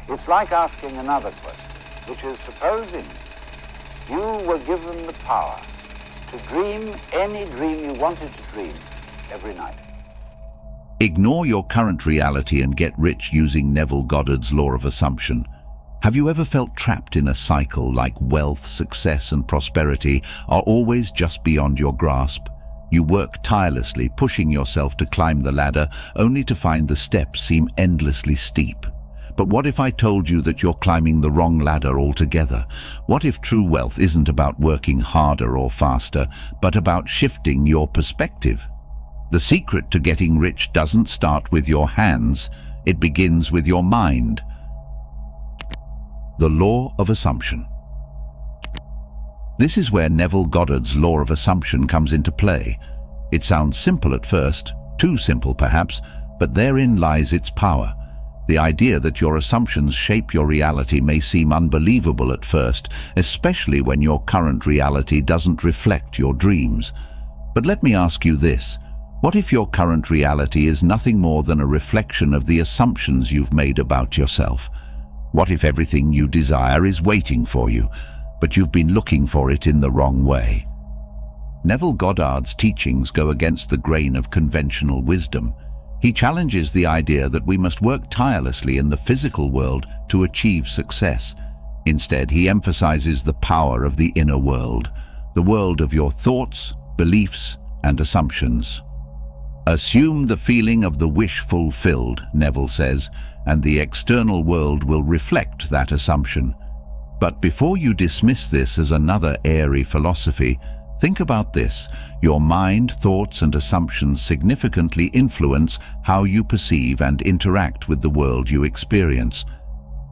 It's like asking another question, which is supposing you were given the power to dream any dream you wanted to dream every night. Ignore your current reality and get rich using Neville Goddard's law of assumption. Have you ever felt trapped in a cycle like wealth, success, and prosperity are always just beyond your grasp? You work tirelessly, pushing yourself to climb the ladder, only to find the steps seem endlessly steep. But what if I told you that you're climbing the wrong ladder altogether? What if true wealth isn't about working harder or faster, but about shifting your perspective? The secret to getting rich doesn't start with your hands, it begins with your mind. The law of assumption. This is where Neville Goddard's law of assumption comes into play. It sounds simple at first, too simple perhaps, but therein lies its power. The idea that your assumptions shape your reality may seem unbelievable at first, especially when your current reality doesn't reflect your dreams. But let me ask you this. What if your current reality is nothing more than a reflection of the assumptions you've made about yourself? What if everything you desire is waiting for you, but you've been looking for it in the wrong way? Neville Goddard's teachings go against the grain of conventional wisdom. He challenges the idea that we must work tirelessly in the physical world to achieve success. Instead, he emphasizes the power of the inner world, the world of your thoughts, beliefs, and assumptions. Assume the feeling of the wish fulfilled, Neville says, and the external world will reflect that assumption. But before you dismiss this as another airy philosophy, think about this. Your mind, thoughts, and assumptions significantly influence how you perceive and interact with the world you experience.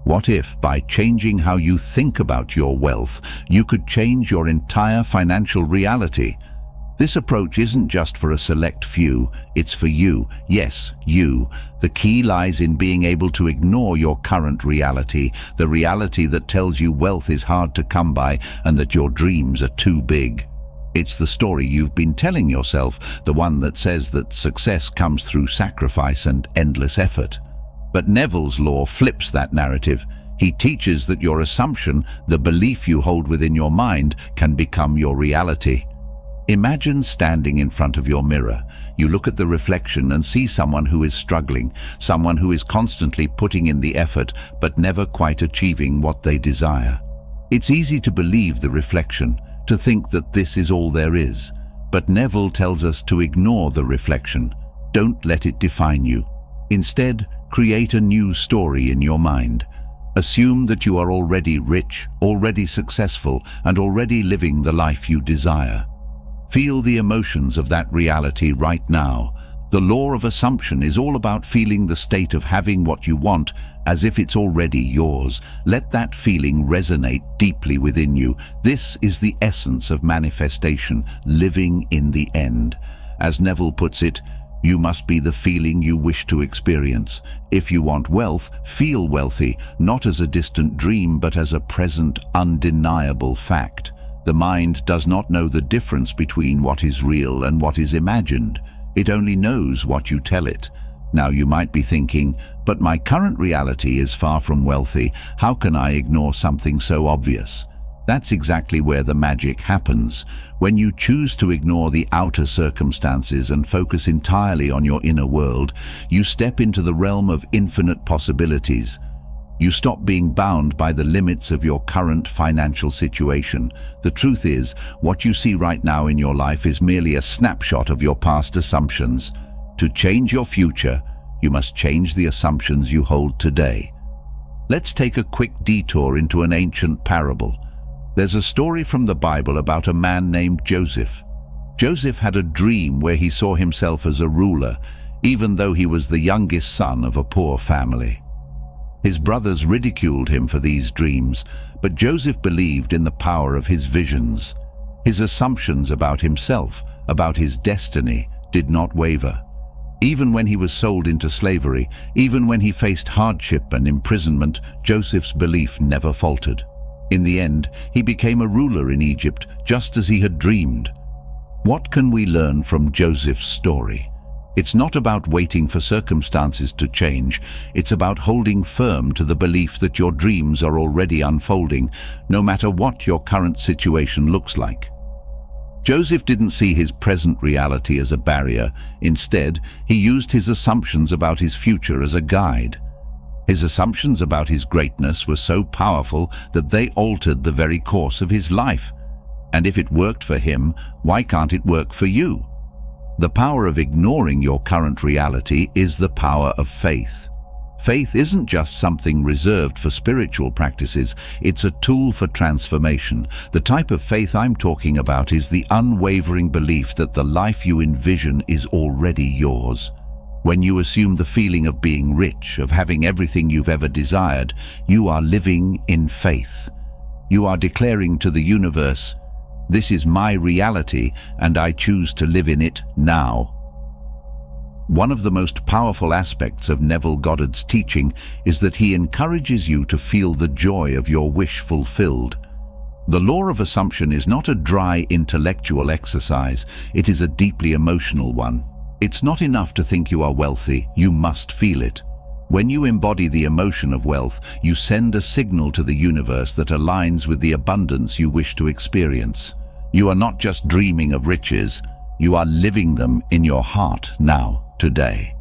What if, by changing how you think about your wealth, you could change your entire financial reality? This approach isn't just for a select few, it's for you. Yes, you. The key lies in being able to ignore your current reality, the reality that tells you wealth is hard to come by and that your dreams are too big. It's the story you've been telling yourself, the one that says that success comes through sacrifice and endless effort. But Neville's law flips that narrative. He teaches that your assumption, the belief you hold within your mind, can become your reality. Imagine standing in front of your mirror. You look at the reflection and see someone who is struggling, someone who is constantly putting in the effort but never quite achieving what they desire. It's easy to believe the reflection, to think that this is all there is. But Neville tells us to ignore the reflection. Don't let it define you. Instead, create a new story in your mind. Assume that you are already rich, already successful, and already living the life you desire. Feel the emotions of that reality right now. The law of assumption is all about feeling the state of having what you want as if it's already yours. Let that feeling resonate deeply within you. This is the essence of manifestation, living in the end. As Neville puts it, you must be the feeling you wish to experience. If you want wealth, feel wealthy, not as a distant dream but as a present, undeniable fact. The mind does not know the difference between what is real and what is imagined. It only knows what you tell it. Now you might be thinking, but my current reality is far from wealthy. How can I ignore something so obvious? That's exactly where the magic happens. When you choose to ignore the outer circumstances and focus entirely on your inner world, you step into the realm of infinite possibilities. You stop being bound by the limits of your current financial situation. The truth is, what you see right now in your life is merely a snapshot of your past assumptions. To change your future, you must change the assumptions you hold today. Let's take a quick detour into an ancient parable. There's a story from the Bible about a man named Joseph. Joseph had a dream where he saw himself as a ruler, even though he was the youngest son of a poor family. His brothers ridiculed him for these dreams, but Joseph believed in the power of his visions. His assumptions about himself, about his destiny, did not waver. Even when he was sold into slavery, even when he faced hardship and imprisonment, Joseph's belief never faltered. In the end, he became a ruler in Egypt, just as he had dreamed. What can we learn from Joseph's story? It's not about waiting for circumstances to change. It's about holding firm to the belief that your dreams are already unfolding, no matter what your current situation looks like. Joseph didn't see his present reality as a barrier. Instead, he used his assumptions about his future as a guide. His assumptions about his greatness were so powerful that they altered the very course of his life. And if it worked for him, why can't it work for you? The power of ignoring your current reality is the power of faith. Faith isn't just something reserved for spiritual practices, it's a tool for transformation. The type of faith I'm talking about is the unwavering belief that the life you envision is already yours. When you assume the feeling of being rich, of having everything you've ever desired, you are living in faith. You are declaring to the universe, "This is my reality, and I choose to live in it now." One of the most powerful aspects of Neville Goddard's teaching is that he encourages you to feel the joy of your wish fulfilled. The law of assumption is not a dry intellectual exercise, it is a deeply emotional one. It's not enough to think you are wealthy, you must feel it. When you embody the emotion of wealth, you send a signal to the universe that aligns with the abundance you wish to experience. You are not just dreaming of riches, you are living them in your heart now, today.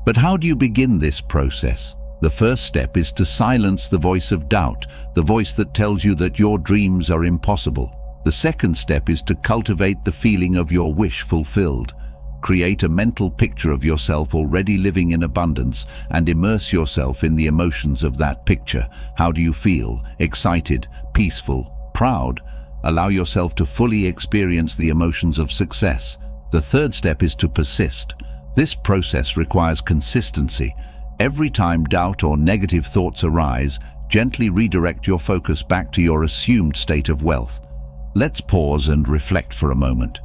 But how do you begin this process? The first step is to silence the voice of doubt, the voice that tells you that your dreams are impossible. The second step is to cultivate the feeling of your wish fulfilled. Create a mental picture of yourself already living in abundance and immerse yourself in the emotions of that picture. How do you feel? Excited, peaceful, proud? Allow yourself to fully experience the emotions of success. The third step is to persist. This process requires consistency. Every time doubt or negative thoughts arise, gently redirect your focus back to your assumed state of wealth. Let's pause and reflect for a moment.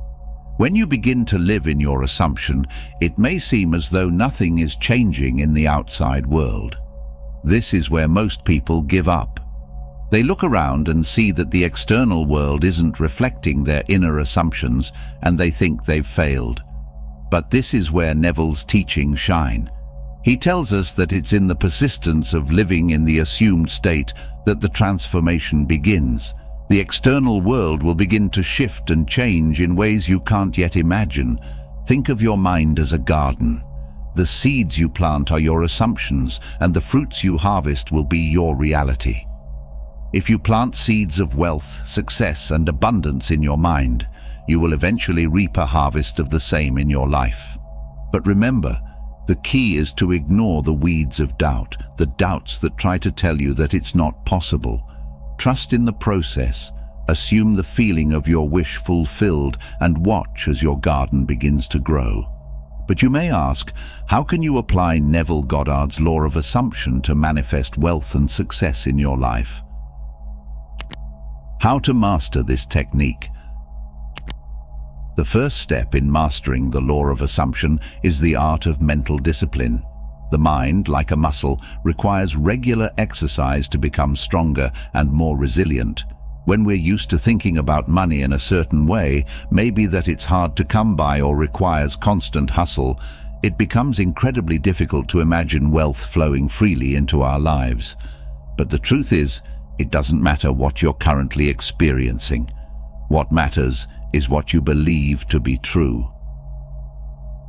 When you begin to live in your assumption, it may seem as though nothing is changing in the outside world. This is where most people give up. They look around and see that the external world isn't reflecting their inner assumptions, and they think they've failed. But this is where Neville's teachings shine. He tells us that it's in the persistence of living in the assumed state that the transformation begins. The external world will begin to shift and change in ways you can't yet imagine. Think of your mind as a garden. The seeds you plant are your assumptions, and the fruits you harvest will be your reality. If you plant seeds of wealth, success, and abundance in your mind, you will eventually reap a harvest of the same in your life. But remember, the key is to ignore the weeds of doubt, the doubts that try to tell you that it's not possible. Trust in the process, assume the feeling of your wish fulfilled, and watch as your garden begins to grow. But you may ask, how can you apply Neville Goddard's law of assumption to manifest wealth and success in your life? How to master this technique? The first step in mastering the law of assumption is the art of mental discipline. The mind, like a muscle, requires regular exercise to become stronger and more resilient. When we're used to thinking about money in a certain way, maybe that it's hard to come by or requires constant hustle, it becomes incredibly difficult to imagine wealth flowing freely into our lives. But the truth is, it doesn't matter what you're currently experiencing. What matters is what you believe to be true.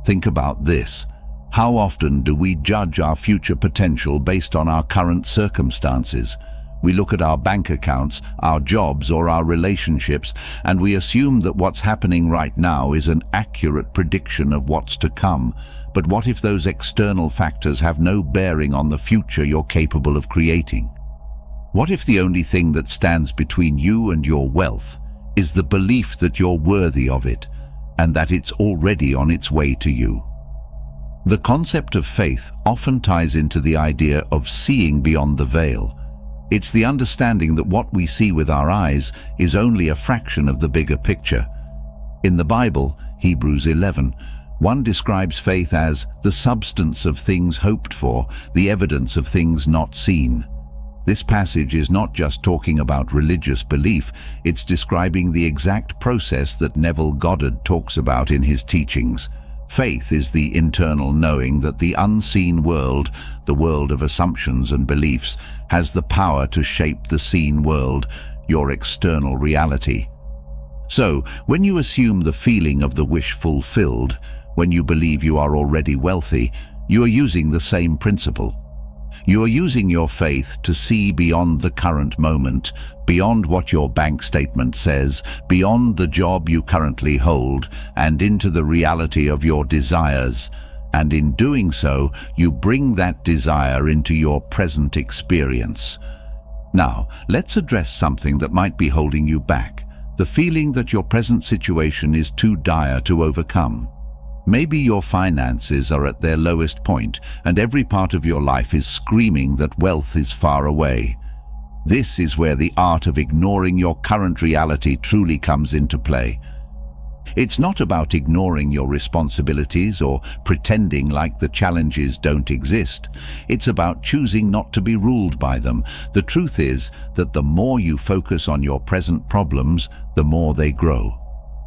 Think about this. How often do we judge our future potential based on our current circumstances? We look at our bank accounts, our jobs, or our relationships, and we assume that what's happening right now is an accurate prediction of what's to come. But what if those external factors have no bearing on the future you're capable of creating? What if the only thing that stands between you and your wealth is the belief that you're worthy of it, and that it's already on its way to you? The concept of faith often ties into the idea of seeing beyond the veil. It's the understanding that what we see with our eyes is only a fraction of the bigger picture. In the Bible, Hebrews 11, one describes faith as the substance of things hoped for, the evidence of things not seen. This passage is not just talking about religious belief, it's describing the exact process that Neville Goddard talks about in his teachings. Faith is the internal knowing that the unseen world, the world of assumptions and beliefs, has the power to shape the seen world, your external reality. So, when you assume the feeling of the wish fulfilled, when you believe you are already wealthy, you are using the same principle. You are using your faith to see beyond the current moment, beyond what your bank statement says, beyond the job you currently hold, and into the reality of your desires. And in doing so, you bring that desire into your present experience. Now, let's address something that might be holding you back, the feeling that your present situation is too dire to overcome. Maybe your finances are at their lowest point, and every part of your life is screaming that wealth is far away. This is where the art of ignoring your current reality truly comes into play. It's not about ignoring your responsibilities or pretending like the challenges don't exist. It's about choosing not to be ruled by them. The truth is that the more you focus on your present problems, the more they grow.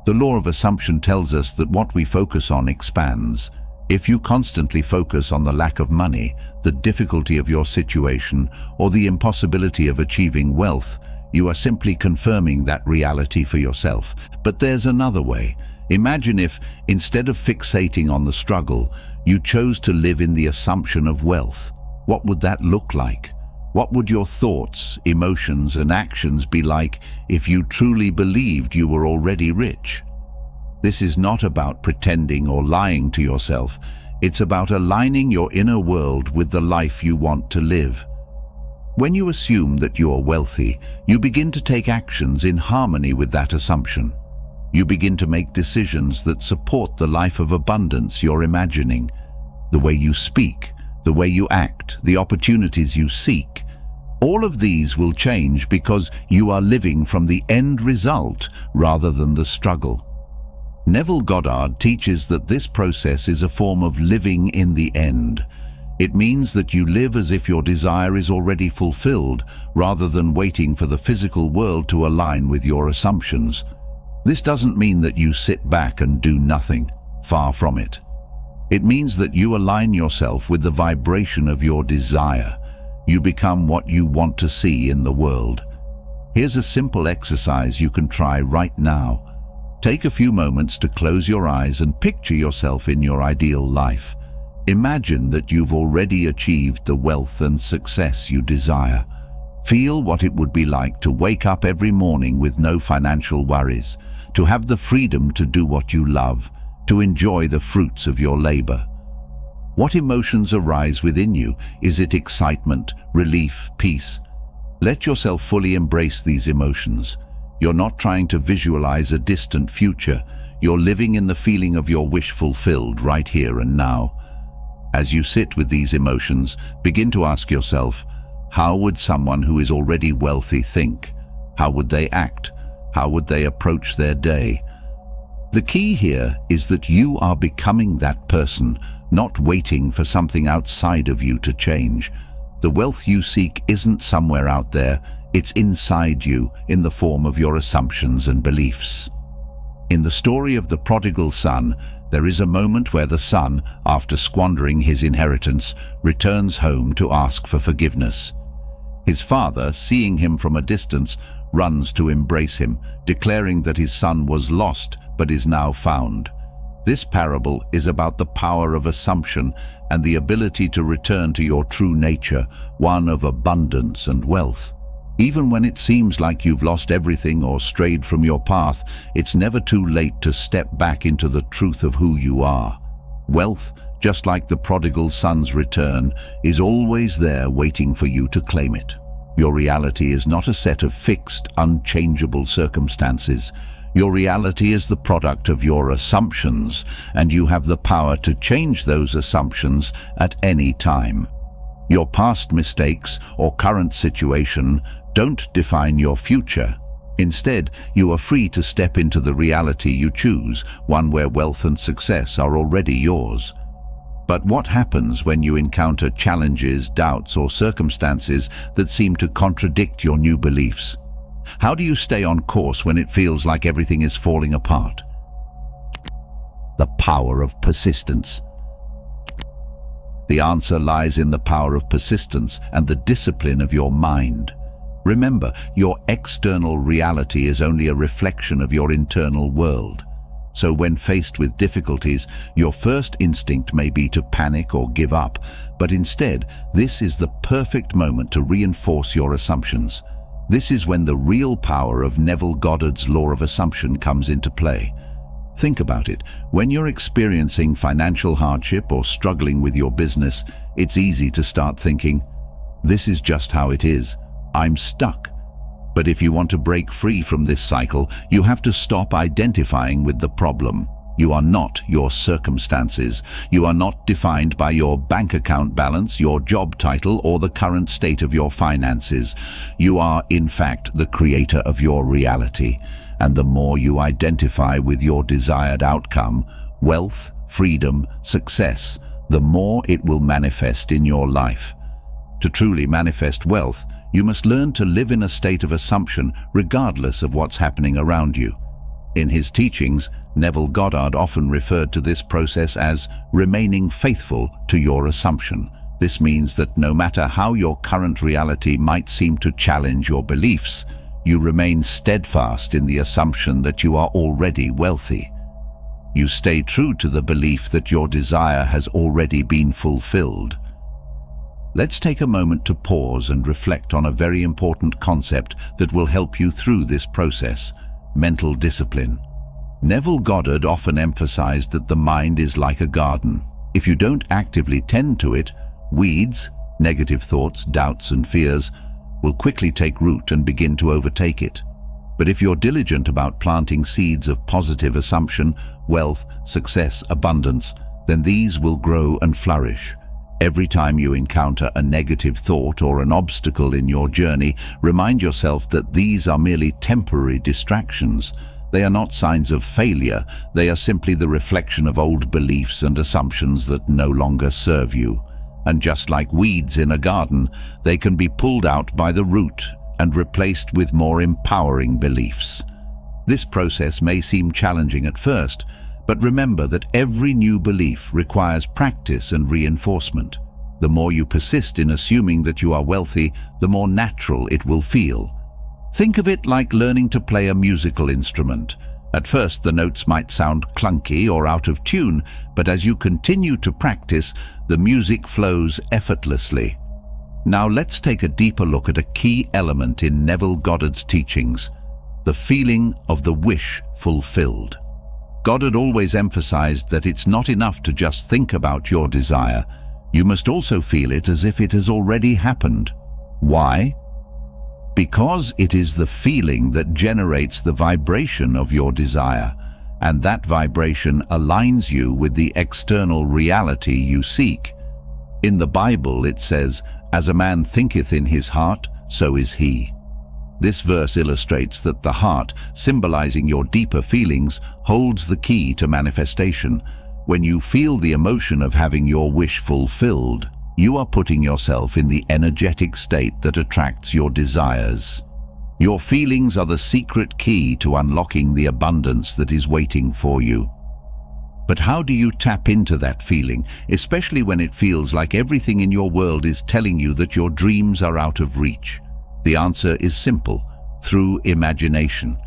The law of assumption tells us that what we focus on expands. If you constantly focus on the lack of money, the difficulty of your situation, or the impossibility of achieving wealth, you are simply confirming that reality for yourself. But there's another way. Imagine if, instead of fixating on the struggle, you chose to live in the assumption of wealth. What would that look like? What would your thoughts, emotions, and actions be like if you truly believed you were already rich? This is not about pretending or lying to yourself. It's about aligning your inner world with the life you want to live. When you assume that you are wealthy, you begin to take actions in harmony with that assumption. You begin to make decisions that support the life of abundance you're imagining. The way you speak, the way you act, the opportunities you seek, all of these will change because you are living from the end result rather than the struggle. Neville Goddard teaches that this process is a form of living in the end. It means that you live as if your desire is already fulfilled, rather than waiting for the physical world to align with your assumptions. This doesn't mean that you sit back and do nothing. Far from it. It means that you align yourself with the vibration of your desire. You become what you want to see in the world. Here's a simple exercise you can try right now. Take a few moments to close your eyes and picture yourself in your ideal life. Imagine that you've already achieved the wealth and success you desire. Feel what it would be like to wake up every morning with no financial worries, to have the freedom to do what you love, to enjoy the fruits of your labor. What emotions arise within you? Is it excitement, relief, peace? Let yourself fully embrace these emotions. You're not trying to visualize a distant future. You're living in the feeling of your wish fulfilled right here and now. As you sit with these emotions, begin to ask yourself, how would someone who is already wealthy think? How would they act? How would they approach their day? The key here is that you are becoming that person, not waiting for something outside of you to change. The wealth you seek isn't somewhere out there, it's inside you, in the form of your assumptions and beliefs. In the story of the prodigal son, there is a moment where the son, after squandering his inheritance, returns home to ask for forgiveness. His father, seeing him from a distance, runs to embrace him, declaring that his son was lost but is now found. This parable is about the power of assumption and the ability to return to your true nature, one of abundance and wealth. Even when it seems like you've lost everything or strayed from your path, it's never too late to step back into the truth of who you are. Wealth, just like the prodigal son's return, is always there waiting for you to claim it. Your reality is not a set of fixed, unchangeable circumstances. Your reality is the product of your assumptions, and you have the power to change those assumptions at any time. Your past mistakes or current situation don't define your future. Instead, you are free to step into the reality you choose, one where wealth and success are already yours. But what happens when you encounter challenges, doubts, or circumstances that seem to contradict your new beliefs? How do you stay on course when it feels like everything is falling apart? The power of persistence? The answer lies in the power of persistence and the discipline of your mind. Remember, your external reality is only a reflection of your internal world. So when faced with difficulties, your first instinct may be to panic or give up, but instead, this is the perfect moment to reinforce your assumptions. This is when the real power of Neville Goddard's law of assumption comes into play. Think about it. When you're experiencing financial hardship or struggling with your business, it's easy to start thinking, "This is just how it is. I'm stuck." But if you want to break free from this cycle, you have to stop identifying with the problem. You are not your circumstances. You are not defined by your bank account balance, your job title, or the current state of your finances. You are, in fact, the creator of your reality. And the more you identify with your desired outcome, wealth, freedom, success, the more it will manifest in your life. To truly manifest wealth, you must learn to live in a state of assumption regardless of what's happening around you. In his teachings, Neville Goddard often referred to this process as remaining faithful to your assumption. This means that no matter how your current reality might seem to challenge your beliefs, you remain steadfast in the assumption that you are already wealthy. You stay true to the belief that your desire has already been fulfilled. Let's take a moment to pause and reflect on a very important concept that will help you through this process: mental discipline. Neville Goddard often emphasized that the mind is like a garden. If you don't actively tend to it, weeds, negative thoughts, doubts and fears will quickly take root and begin to overtake it. But if you're diligent about planting seeds of positive assumption, wealth, success, abundance, then these will grow and flourish. Every time you encounter a negative thought or an obstacle in your journey, remind yourself that these are merely temporary distractions. They are not signs of failure. They are simply the reflection of old beliefs and assumptions that no longer serve you. And just like weeds in a garden, they can be pulled out by the root and replaced with more empowering beliefs. This process may seem challenging at first, but remember that every new belief requires practice and reinforcement. The more you persist in assuming that you are wealthy, the more natural it will feel. Think of it like learning to play a musical instrument. At first, the notes might sound clunky or out of tune, but as you continue to practice, the music flows effortlessly. Now let's take a deeper look at a key element in Neville Goddard's teachings: the feeling of the wish fulfilled. Goddard always emphasized that it's not enough to just think about your desire. You must also feel it as if it has already happened. Why? Because it is the feeling that generates the vibration of your desire, and that vibration aligns you with the external reality you seek. In the Bible it says, "As a man thinketh in his heart, so is he." This verse illustrates that the heart, symbolizing your deeper feelings, holds the key to manifestation. When you feel the emotion of having your wish fulfilled, you are putting yourself in the energetic state that attracts your desires. Your feelings are the secret key to unlocking the abundance that is waiting for you. But how do you tap into that feeling, especially when it feels like everything in your world is telling you that your dreams are out of reach? The answer is simple: through imagination.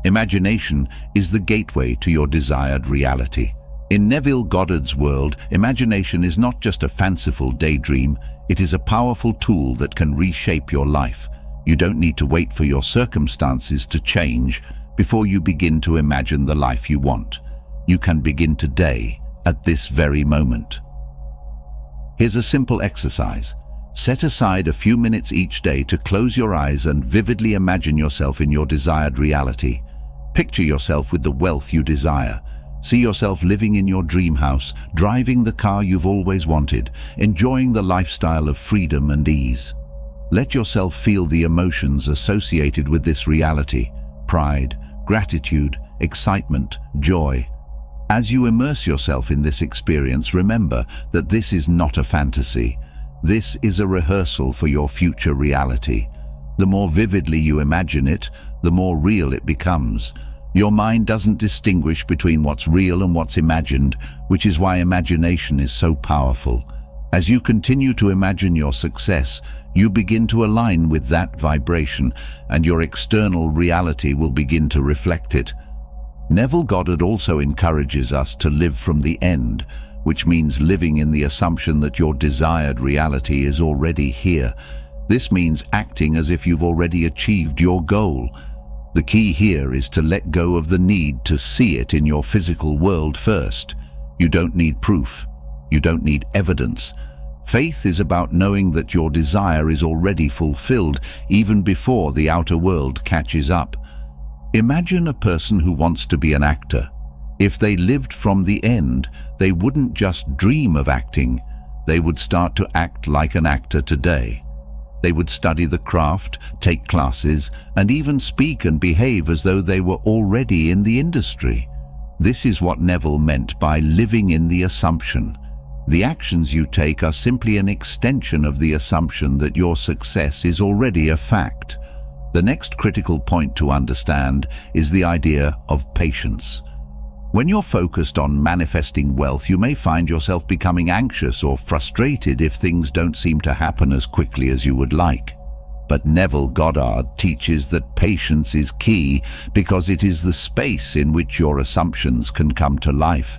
Imagination is the gateway to your desired reality. In Neville Goddard's world, imagination is not just a fanciful daydream, it is a powerful tool that can reshape your life. You don't need to wait for your circumstances to change before you begin to imagine the life you want. You can begin today, at this very moment. Here's a simple exercise. Set aside a few minutes each day to close your eyes and vividly imagine yourself in your desired reality. Picture yourself with the wealth you desire. See yourself living in your dream house, driving the car you've always wanted, enjoying the lifestyle of freedom and ease. Let yourself feel the emotions associated with this reality: pride, gratitude, excitement, joy. As you immerse yourself in this experience, remember that this is not a fantasy. This is a rehearsal for your future reality. The more vividly you imagine it, the more real it becomes. Your mind doesn't distinguish between what's real and what's imagined, which is why imagination is so powerful. As you continue to imagine your success, you begin to align with that vibration, and your external reality will begin to reflect it. Neville Goddard also encourages us to live from the end, which means living in the assumption that your desired reality is already here. This means acting as if you've already achieved your goal. The key here is to let go of the need to see it in your physical world first. You don't need proof. You don't need evidence. Faith is about knowing that your desire is already fulfilled even before the outer world catches up. Imagine a person who wants to be an actor. If they lived from the end, they wouldn't just dream of acting. They would start to act like an actor today. They would study the craft, take classes, and even speak and behave as though they were already in the industry. This is what Neville meant by living in the assumption. The actions you take are simply an extension of the assumption that your success is already a fact. The next critical point to understand is the idea of patience. When you're focused on manifesting wealth, you may find yourself becoming anxious or frustrated if things don't seem to happen as quickly as you would like. But Neville Goddard teaches that patience is key because it is the space in which your assumptions can come to life.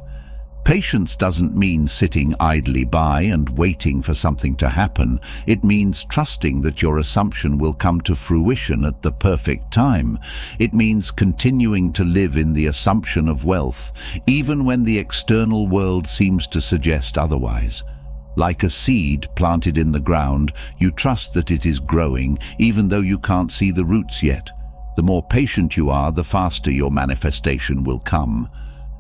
Patience doesn't mean sitting idly by and waiting for something to happen. It means trusting that your assumption will come to fruition at the perfect time. It means continuing to live in the assumption of wealth, even when the external world seems to suggest otherwise. Like a seed planted in the ground, you trust that it is growing, even though you can't see the roots yet. The more patient you are, the faster your manifestation will come.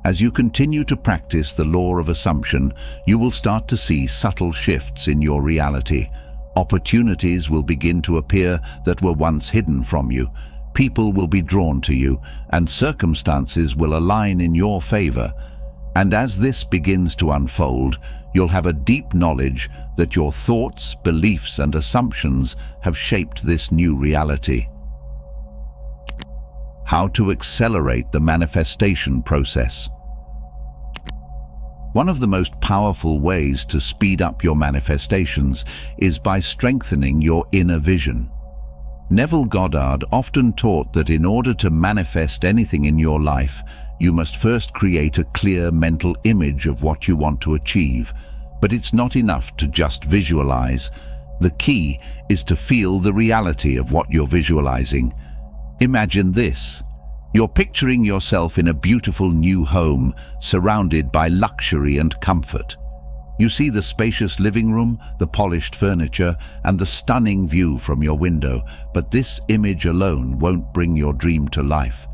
As you continue to practice the law of assumption, you will start to see subtle shifts in your reality. Opportunities will begin to appear that were once hidden from you. People will be drawn to you, and circumstances will align in your favor. And as this begins to unfold, you'll have a deep knowledge that your thoughts, beliefs, and assumptions have shaped this new reality. How to accelerate the manifestation process. One of the most powerful ways to speed up your manifestations is by strengthening your inner vision. Neville Goddard often taught that in order to manifest anything in your life, you must first create a clear mental image of what you want to achieve. But it's not enough to just visualize. The key is to feel the reality of what you're visualizing. Imagine this. You're picturing yourself in a beautiful new home, surrounded by luxury and comfort. You see the spacious living room, the polished furniture, and the stunning view from your window, but this image alone won't bring your dream to life.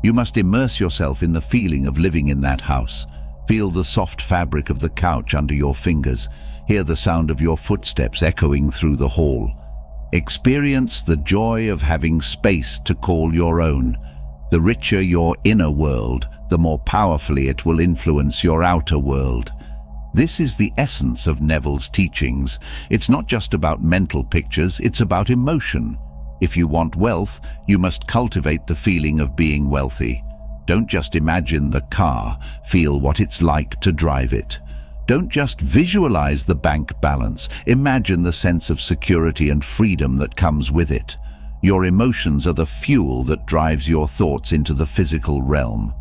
You must immerse yourself in the feeling of living in that house. Feel the soft fabric of the couch under your fingers. Hear the sound of your footsteps echoing through the hall. Experience the joy of having space to call your own. The richer your inner world, the more powerfully it will influence your outer world. This is the essence of Neville's teachings. It's not just about mental pictures, it's about emotion. If you want wealth, you must cultivate the feeling of being wealthy. Don't just imagine the car, feel what it's like to drive it. Don't just visualize the bank balance, imagine the sense of security and freedom that comes with it. Your emotions are the fuel that drives your thoughts into the physical realm.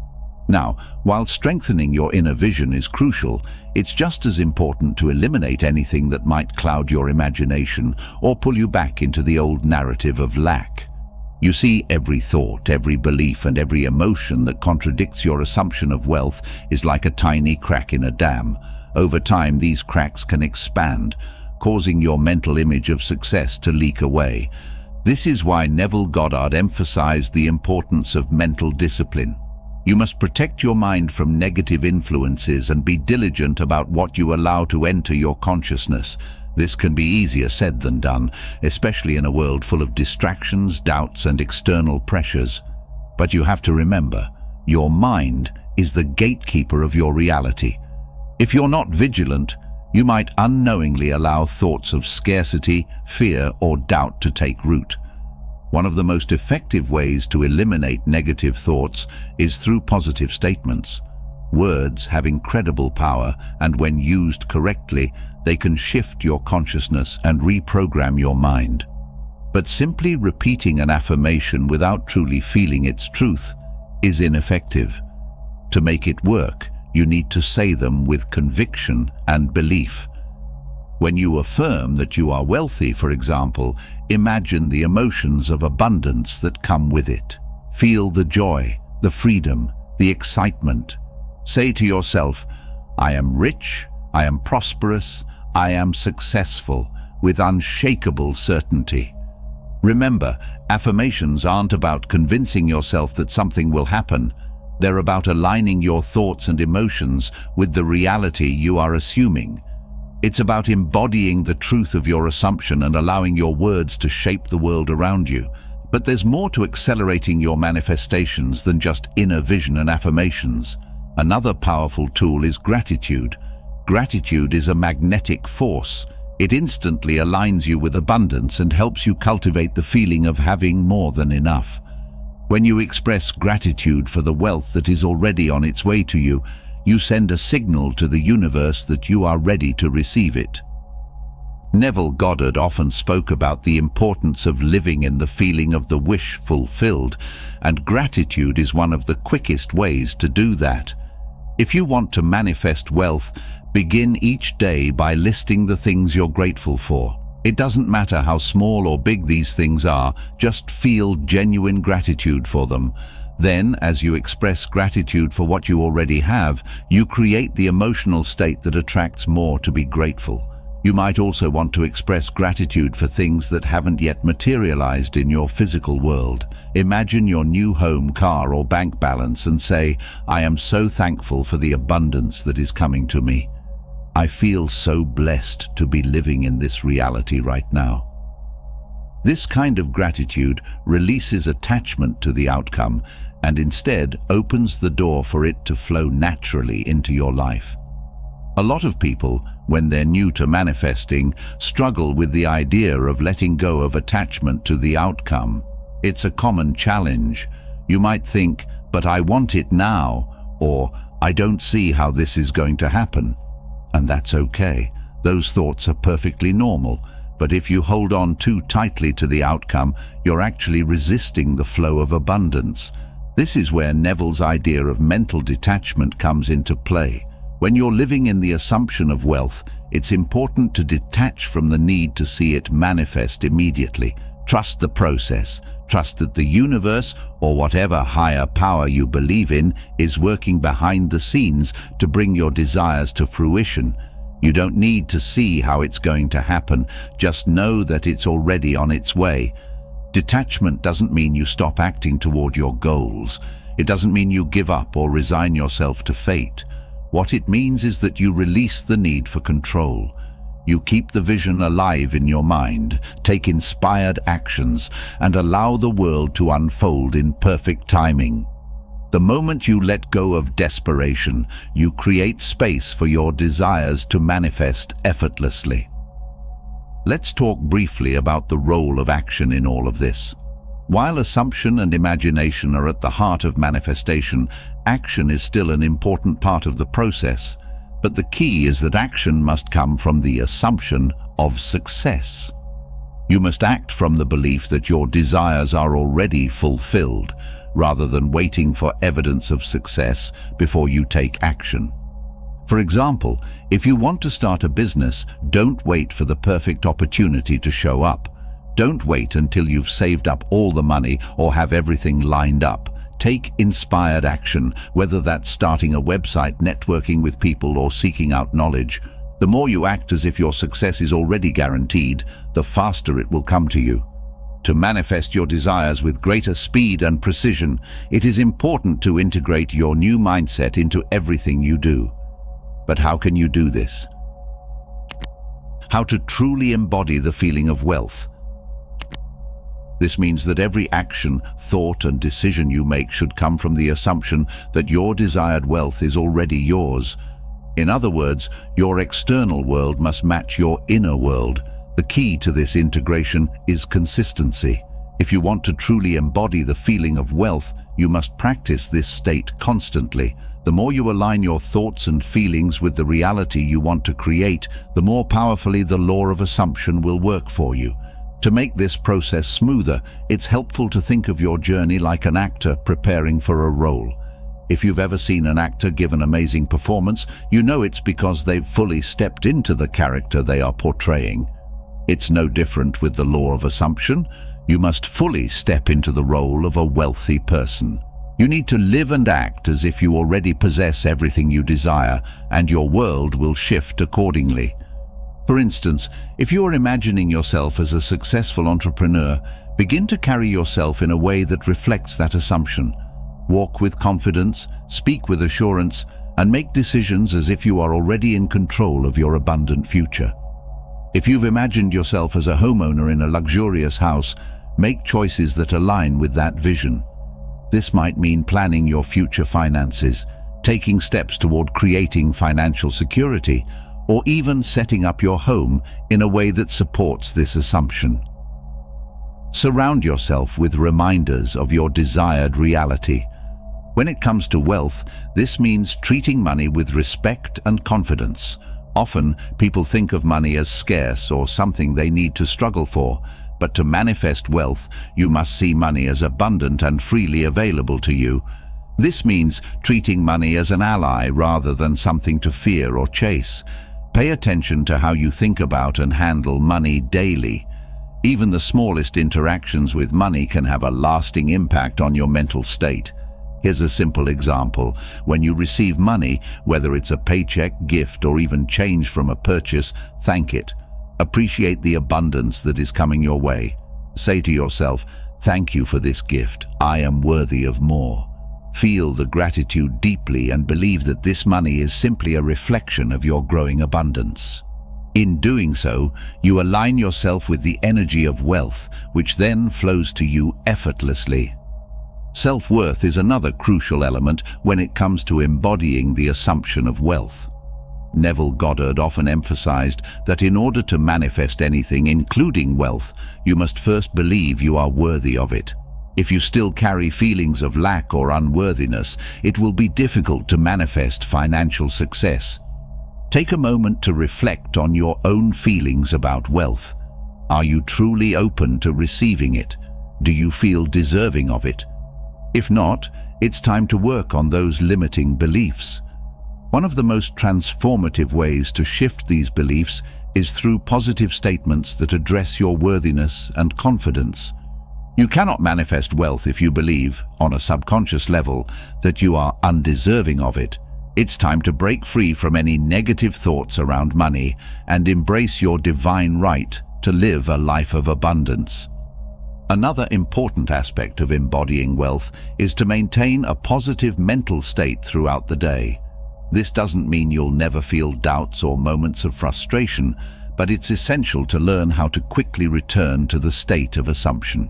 Now, while strengthening your inner vision is crucial, it's just as important to eliminate anything that might cloud your imagination or pull you back into the old narrative of lack. You see, every thought, every belief, and every emotion that contradicts your assumption of wealth is like a tiny crack in a dam. Over time, these cracks can expand, causing your mental image of success to leak away. This is why Neville Goddard emphasized the importance of mental discipline. You must protect your mind from negative influences and be diligent about what you allow to enter your consciousness. This can be easier said than done, especially in a world full of distractions, doubts, and external pressures. But you have to remember, your mind is the gatekeeper of your reality. If you're not vigilant, you might unknowingly allow thoughts of scarcity, fear, or doubt to take root. One of the most effective ways to eliminate negative thoughts is through positive statements. Words have incredible power, and when used correctly, they can shift your consciousness and reprogram your mind. But simply repeating an affirmation without truly feeling its truth is ineffective. To make it work, you need to say them with conviction and belief. When you affirm that you are wealthy, for example, imagine the emotions of abundance that come with it. Feel the joy, the freedom, the excitement. Say to yourself, I am rich, I am prosperous, I am successful, with unshakable certainty. Remember, affirmations aren't about convincing yourself that something will happen. They're about aligning your thoughts and emotions with the reality you are assuming. It's about embodying the truth of your assumption and allowing your words to shape the world around you. But there's more to accelerating your manifestations than just inner vision and affirmations. Another powerful tool is gratitude. Gratitude is a magnetic force. It instantly aligns you with abundance and helps you cultivate the feeling of having more than enough. When you express gratitude for the wealth that is already on its way to you, you send a signal to the universe that you are ready to receive it. Neville Goddard often spoke about the importance of living in the feeling of the wish fulfilled, and gratitude is one of the quickest ways to do that. If you want to manifest wealth, begin each day by listing the things you're grateful for. It doesn't matter how small or big these things are, just feel genuine gratitude for them. Then, as you express gratitude for what you already have, you create the emotional state that attracts more to be grateful. You might also want to express gratitude for things that haven't yet materialized in your physical world. Imagine your new home, car, or bank balance and say, I am so thankful for the abundance that is coming to me. I feel so blessed to be living in this reality right now. This kind of gratitude releases attachment to the outcome and instead opens the door for it to flow naturally into your life. A lot of people, when they're new to manifesting, struggle with the idea of letting go of attachment to the outcome. It's a common challenge. You might think, but I want it now, or I don't see how this is going to happen. And that's okay. Those thoughts are perfectly normal. But if you hold on too tightly to the outcome, you're actually resisting the flow of abundance. This is where Neville's idea of mental detachment comes into play. When you're living in the assumption of wealth, it's important to detach from the need to see it manifest immediately. Trust the process. Trust that the universe, or whatever higher power you believe in, is working behind the scenes to bring your desires to fruition. You don't need to see how it's going to happen. Just know that it's already on its way. Detachment doesn't mean you stop acting toward your goals. It doesn't mean you give up or resign yourself to fate. What it means is that you release the need for control. You keep the vision alive in your mind, take inspired actions, and allow the world to unfold in perfect timing. The moment you let go of desperation, you create space for your desires to manifest effortlessly. Let's talk briefly about the role of action in all of this. While assumption and imagination are at the heart of manifestation, action is still an important part of the process. But the key is that action must come from the assumption of success. You must act from the belief that your desires are already fulfilled, rather than waiting for evidence of success before you take action. For example, if you want to start a business, don't wait for the perfect opportunity to show up. Don't wait until you've saved up all the money or have everything lined up. Take inspired action, whether that's starting a website, networking with people, or seeking out knowledge. The more you act as if your success is already guaranteed, the faster it will come to you. To manifest your desires with greater speed and precision, it is important to integrate your new mindset into everything you do. But how can you do this? How to truly embody the feeling of wealth. This means that every action, thought, and decision you make should come from the assumption that your desired wealth is already yours. In other words, your external world must match your inner world. The key to this integration is consistency. If you want to truly embody the feeling of wealth, you must practice this state constantly. The more you align your thoughts and feelings with the reality you want to create, the more powerfully the law of assumption will work for you. To make this process smoother, it's helpful to think of your journey like an actor preparing for a role. If you've ever seen an actor give an amazing performance, you know it's because they've fully stepped into the character they are portraying. It's no different with the law of assumption. You must fully step into the role of a wealthy person. You need to live and act as if you already possess everything you desire, and your world will shift accordingly. For instance, if you are imagining yourself as a successful entrepreneur, begin to carry yourself in a way that reflects that assumption. Walk with confidence, speak with assurance, and make decisions as if you are already in control of your abundant future. If you've imagined yourself as a homeowner in a luxurious house, make choices that align with that vision. This might mean planning your future finances, taking steps toward creating financial security, or even setting up your home in a way that supports this assumption. Surround yourself with reminders of your desired reality. When it comes to wealth, this means treating money with respect and confidence. Often, people think of money as scarce or something they need to struggle for, but to manifest wealth, you must see money as abundant and freely available to you. This means treating money as an ally rather than something to fear or chase. Pay attention to how you think about and handle money daily. Even the smallest interactions with money can have a lasting impact on your mental state. Here's a simple example. When you receive money, whether it's a paycheck, gift, or even change from a purchase, thank it. Appreciate the abundance that is coming your way. Say to yourself, "Thank you for this gift. I am worthy of more." Feel the gratitude deeply and believe that this money is simply a reflection of your growing abundance. In doing so, you align yourself with the energy of wealth, which then flows to you effortlessly. Self-worth is another crucial element when it comes to embodying the assumption of wealth. Neville Goddard often emphasized that in order to manifest anything, including wealth, you must first believe you are worthy of it. If you still carry feelings of lack or unworthiness, it will be difficult to manifest financial success. Take a moment to reflect on your own feelings about wealth. Are you truly open to receiving it? Do you feel deserving of it? If not, it's time to work on those limiting beliefs. One of the most transformative ways to shift these beliefs is through positive statements that address your worthiness and confidence. You cannot manifest wealth if you believe, on a subconscious level, that you are undeserving of it. It's time to break free from any negative thoughts around money and embrace your divine right to live a life of abundance. Another important aspect of embodying wealth is to maintain a positive mental state throughout the day. This doesn't mean you'll never feel doubts or moments of frustration, but it's essential to learn how to quickly return to the state of assumption.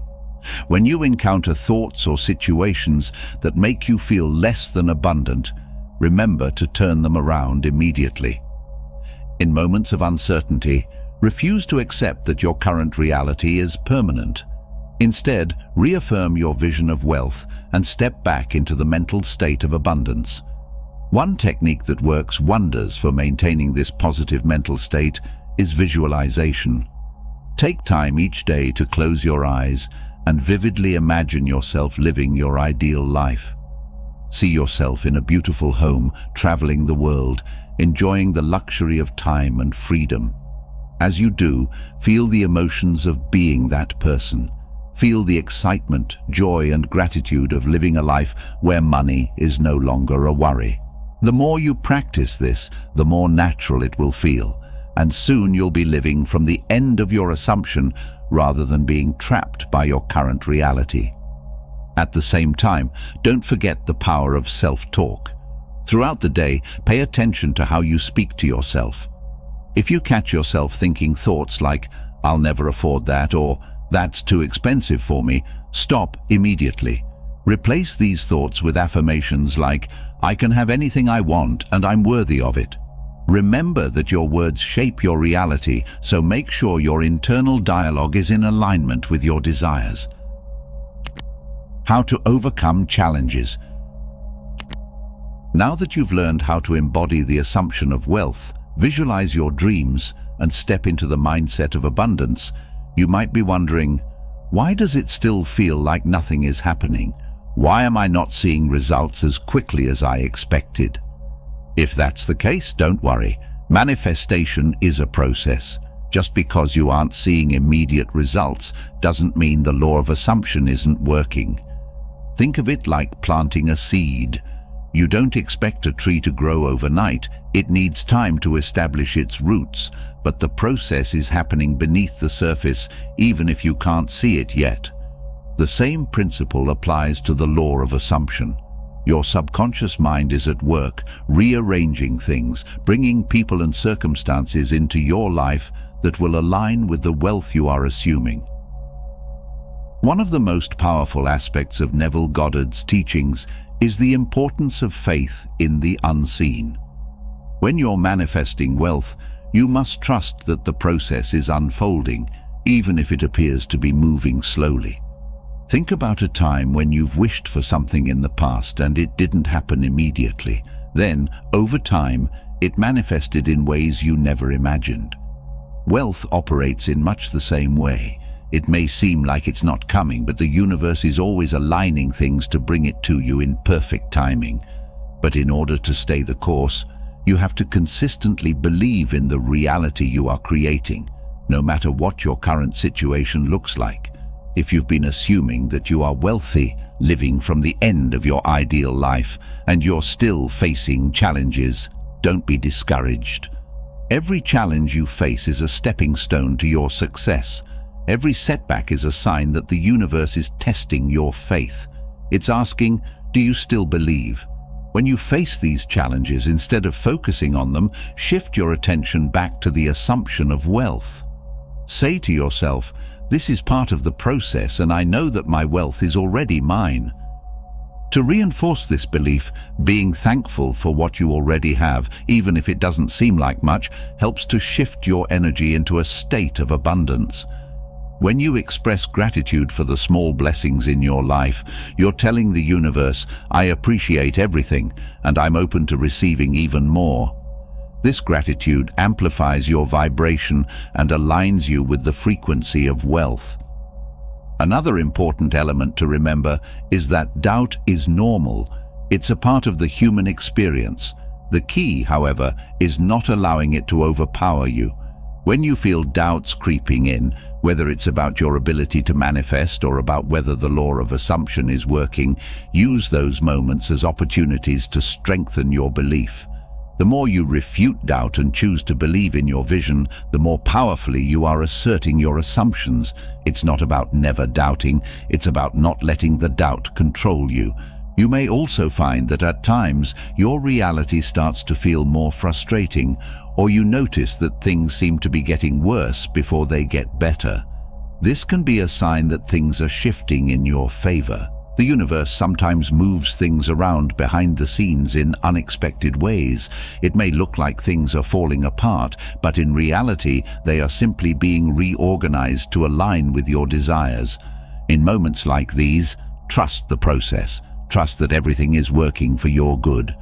When you encounter thoughts or situations that make you feel less than abundant, remember to turn them around immediately. In moments of uncertainty, refuse to accept that your current reality is permanent. Instead, reaffirm your vision of wealth and step back into the mental state of abundance. One technique that works wonders for maintaining this positive mental state is visualization. Take time each day to close your eyes and vividly imagine yourself living your ideal life. See yourself in a beautiful home, traveling the world, enjoying the luxury of time and freedom. As you do, feel the emotions of being that person. Feel the excitement, joy, and gratitude of living a life where money is no longer a worry. The more you practice this, the more natural it will feel, and soon you'll be living from the end of your assumption rather than being trapped by your current reality. At the same time, don't forget the power of self-talk. Throughout the day, pay attention to how you speak to yourself. If you catch yourself thinking thoughts like, "I'll never afford that," or "That's too expensive for me," stop immediately. Replace these thoughts with affirmations like, "I can have anything I want and I'm worthy of it." Remember that your words shape your reality, so make sure your internal dialogue is in alignment with your desires. How to overcome challenges. Now that you've learned how to embody the assumption of wealth, visualize your dreams, and step into the mindset of abundance, you might be wondering, why does it still feel like nothing is happening? Why am I not seeing results as quickly as I expected? If that's the case, don't worry. Manifestation is a process. Just because you aren't seeing immediate results doesn't mean the law of assumption isn't working. Think of it like planting a seed. You don't expect a tree to grow overnight. It needs time to establish its roots, but the process is happening beneath the surface, even if you can't see it yet. The same principle applies to the law of assumption. Your subconscious mind is at work, rearranging things, bringing people and circumstances into your life that will align with the wealth you are assuming. One of the most powerful aspects of Neville Goddard's teachings is the importance of faith in the unseen. When you're manifesting wealth, you must trust that the process is unfolding, even if it appears to be moving slowly. Think about a time when you've wished for something in the past and it didn't happen immediately. Then, over time, it manifested in ways you never imagined. Wealth operates in much the same way. It may seem like it's not coming, but the universe is always aligning things to bring it to you in perfect timing. But in order to stay the course, you have to consistently believe in the reality you are creating, no matter what your current situation looks like. If you've been assuming that you are wealthy, living from the end of your ideal life, and you're still facing challenges, don't be discouraged. Every challenge you face is a stepping stone to your success. Every setback is a sign that the universe is testing your faith. It's asking, do you still believe? When you face these challenges, instead of focusing on them, shift your attention back to the assumption of wealth. Say to yourself, this is part of the process and I know that my wealth is already mine. To reinforce this belief, being thankful for what you already have, even if it doesn't seem like much, helps to shift your energy into a state of abundance. When you express gratitude for the small blessings in your life, you're telling the universe, I appreciate everything and I'm open to receiving even more. This gratitude amplifies your vibration and aligns you with the frequency of wealth. Another important element to remember is that doubt is normal. It's a part of the human experience. The key, however, is not allowing it to overpower you. When you feel doubts creeping in, whether it's about your ability to manifest or about whether the law of assumption is working, use those moments as opportunities to strengthen your belief. The more you refute doubt and choose to believe in your vision, the more powerfully you are asserting your assumptions. It's not about never doubting, it's about not letting the doubt control you. You may also find that at times your reality starts to feel more frustrating, or you notice that things seem to be getting worse before they get better. This can be a sign that things are shifting in your favor. The universe sometimes moves things around behind the scenes in unexpected ways. It may look like things are falling apart, but in reality, they are simply being reorganized to align with your desires. In moments like these, trust the process. Trust that everything is working for your good.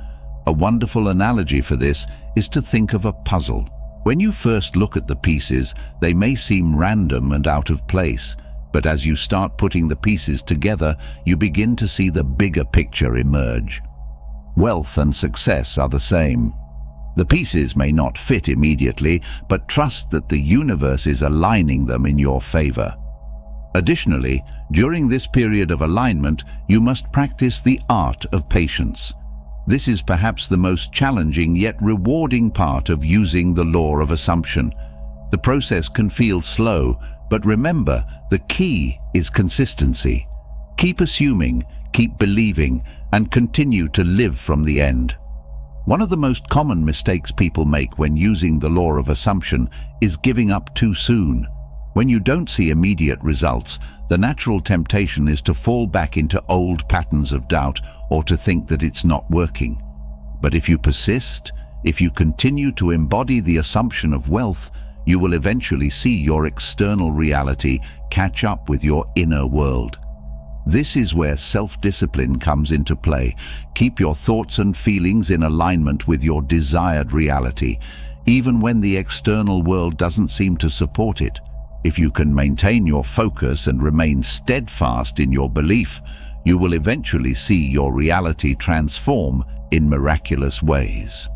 A wonderful analogy for this is to think of a puzzle. When you first look at the pieces, they may seem random and out of place. But as you start putting the pieces together, you begin to see the bigger picture emerge. Wealth and success are the same. The pieces may not fit immediately, but trust that the universe is aligning them in your favor. Additionally, during this period of alignment, you must practice the art of patience. This is perhaps the most challenging yet rewarding part of using the law of assumption. The process can feel slow, but remember, the key is consistency. Keep assuming, keep believing, and continue to live from the end. One of the most common mistakes people make when using the law of assumption is giving up too soon. When you don't see immediate results, the natural temptation is to fall back into old patterns of doubt or to think that it's not working. But if you persist, if you continue to embody the assumption of wealth, you will eventually see your external reality catch up with your inner world. This is where self-discipline comes into play. Keep your thoughts and feelings in alignment with your desired reality, even when the external world doesn't seem to support it. If you can maintain your focus and remain steadfast in your belief, you will eventually see your reality transform in miraculous ways.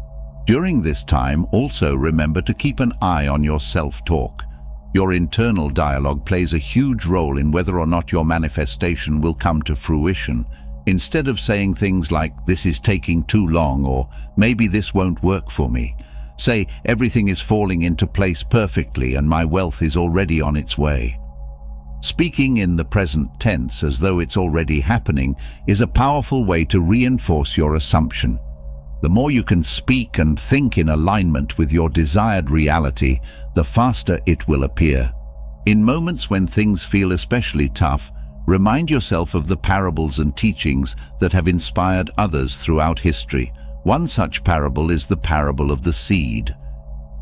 During this time, also remember to keep an eye on your self-talk. Your internal dialogue plays a huge role in whether or not your manifestation will come to fruition. Instead of saying things like, "This is taking too long," or "Maybe this won't work for me," say, "Everything is falling into place perfectly and my wealth is already on its way." Speaking in the present tense as though it's already happening is a powerful way to reinforce your assumption. The more you can speak and think in alignment with your desired reality, the faster it will appear. In moments when things feel especially tough, remind yourself of the parables and teachings that have inspired others throughout history. One such parable is the parable of the seed.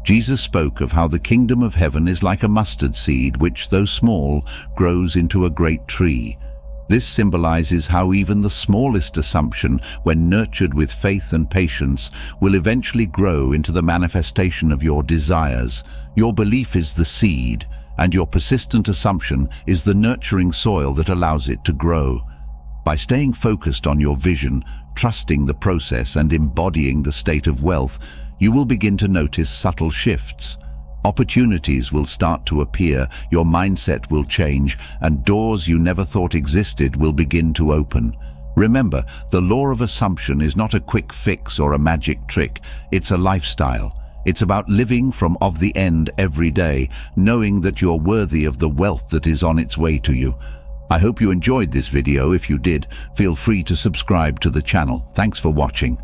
Jesus spoke of how the kingdom of heaven is like a mustard seed, which, though small, grows into a great tree. This symbolizes how even the smallest assumption, when nurtured with faith and patience, will eventually grow into the manifestation of your desires. Your belief is the seed, and your persistent assumption is the nurturing soil that allows it to grow. By staying focused on your vision, trusting the process, and embodying the state of wealth, you will begin to notice subtle shifts. Opportunities will start to appear, your mindset will change, and doors you never thought existed will begin to open. Remember, the law of assumption is not a quick fix or a magic trick. It's a lifestyle. It's about living from of the end every day, knowing that you're worthy of the wealth that is on its way to you. I hope you enjoyed this video. If you did, feel free to subscribe to the channel. Thanks for watching.